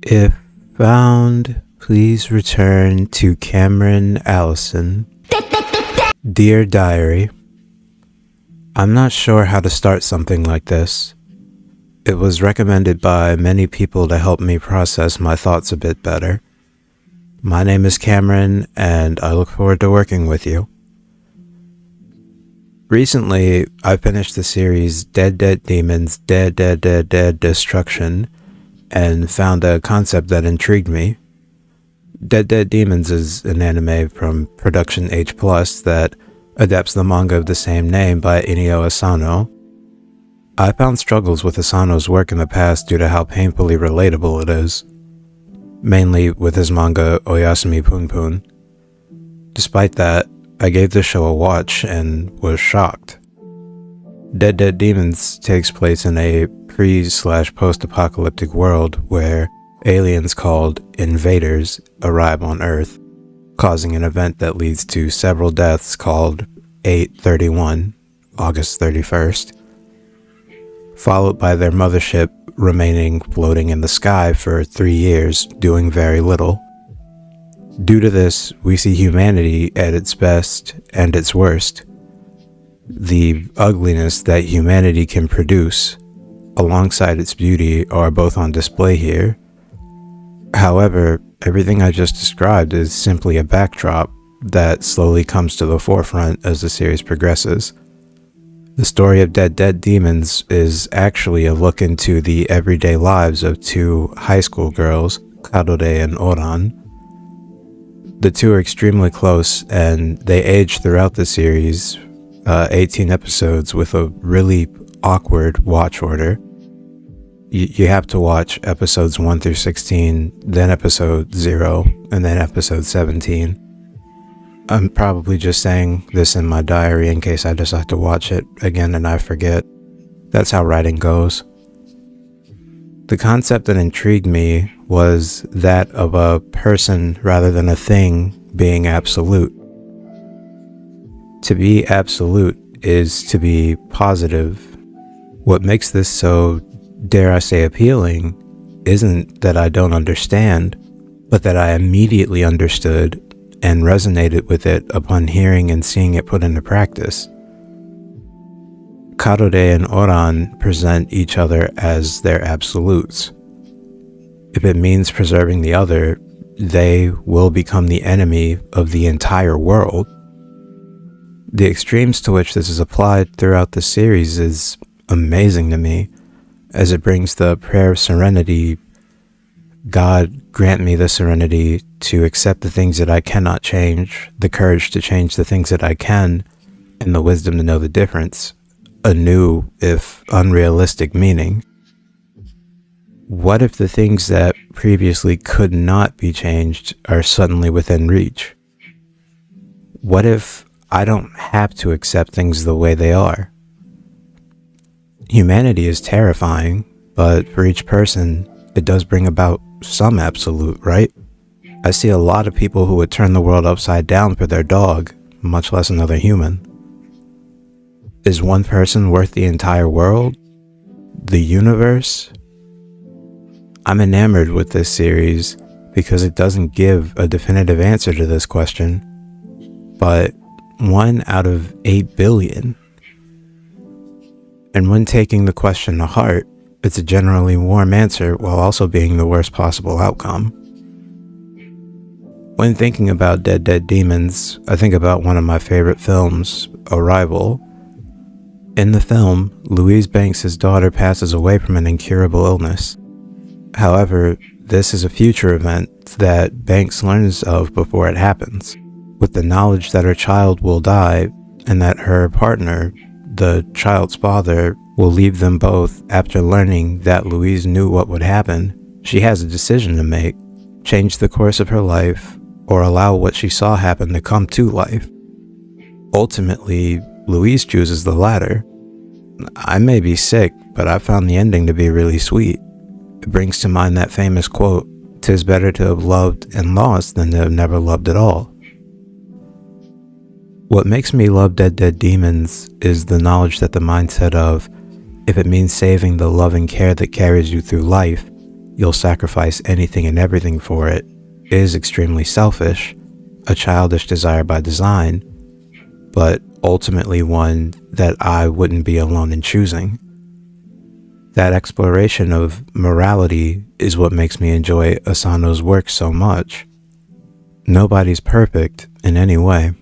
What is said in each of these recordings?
If found, please return to Cameron Allison. Dear Diary, I'm not sure how to start something like this. It was recommended by many people to help me process my thoughts a bit better. My name is Cameron, and I look forward to working with you. Recently, I finished the series Dededede Demons, Dededede Destruction, and found a concept that intrigued me. Dededede Demons is an anime from Production H+, that adapts the manga of the same name by Inio Asano. I found struggles with Asano's work in the past due to how painfully relatable it is, mainly with his manga Oyasumi Punpun. Despite that, I gave the show a watch and was shocked. Dededede Demons takes place in a pre/post-apocalyptic world where aliens called invaders arrive on Earth, causing an event that leads to several deaths called 8/31, August 31st, followed by their mothership remaining floating in the sky for 3 years, doing very little. Due to this, we see humanity at its best and its worst. The ugliness that humanity can produce, alongside its beauty, are both on display here. However, everything I just described is simply a backdrop that slowly comes to the forefront as the series progresses. The story of Dededede Demons is actually a look into the everyday lives of two high school girls, Kadode and Oran. The two are extremely close, and they age throughout the series, 18 episodes with a really awkward watch order. You have to watch episodes 1 through 16, then episode 0, and then episode 17. I'm probably just saying this in my diary in case I decide to watch it again and I forget. That's how writing goes. The concept that intrigued me was that of a person rather than a thing being absolute. To be absolute is to be positive. What makes this so, dare I say, appealing isn't that I don't understand, but that I immediately understood and resonated with it upon hearing and seeing it put into practice. Kadode and Oran present each other as their absolutes. If it means preserving the other, they will become the enemy of the entire world. The extremes to which this is applied throughout the series is amazing to me, as it brings the prayer of serenity. God, grant me the serenity to accept the things that I cannot change, the courage to change the things that I can, and the wisdom to know the difference, a new, if unrealistic, meaning. What if the things that previously could not be changed are suddenly within reach? What if I don't have to accept things the way they are? Humanity is terrifying, but for each person, it does bring about some absolute, right? I see a lot of people who would turn the world upside down for their dog, much less another human. Is one person worth the entire world? The universe? I'm enamored with this series because it doesn't give a definitive answer to this question, but 1 out of 8 billion. And when taking the question to heart, it's a generally warm answer while also being the worst possible outcome. When thinking about Dededede Demons, I think about one of my favorite films, Arrival. In the film, Louise Banks' daughter passes away from an incurable illness. However, this is a future event that Banks learns of before it happens, with the knowledge that her child will die and that her partner, the child's father, will leave them both after learning that Louise knew what would happen. She has a decision to make: change the course of her life or allow what she saw happen to come to life. Ultimately, Louise chooses the latter. I may be sick, but I found the ending to be really sweet. It brings to mind that famous quote, "'Tis better to have loved and lost than to have never loved at all." What makes me love Dededede Demons is the knowledge that the mindset of, if it means saving the love and care that carries you through life, you'll sacrifice anything and everything for it is extremely selfish, a childish desire by design, but ultimately one that I wouldn't be alone in choosing. That exploration of morality is what makes me enjoy Asano's work so much. Nobody's perfect in any way,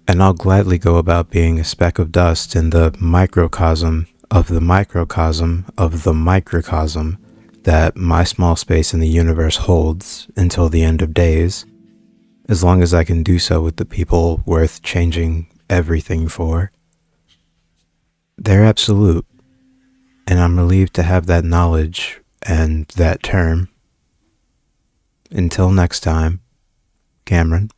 and I'll gladly go about being a speck of dust in the microcosm of the microcosm of the microcosm that my small space in the universe holds until the end of days, as long as I can do so with the people worth changing everything for. They're absolute, and I'm relieved to have that knowledge and that term. Until next time, Cameron.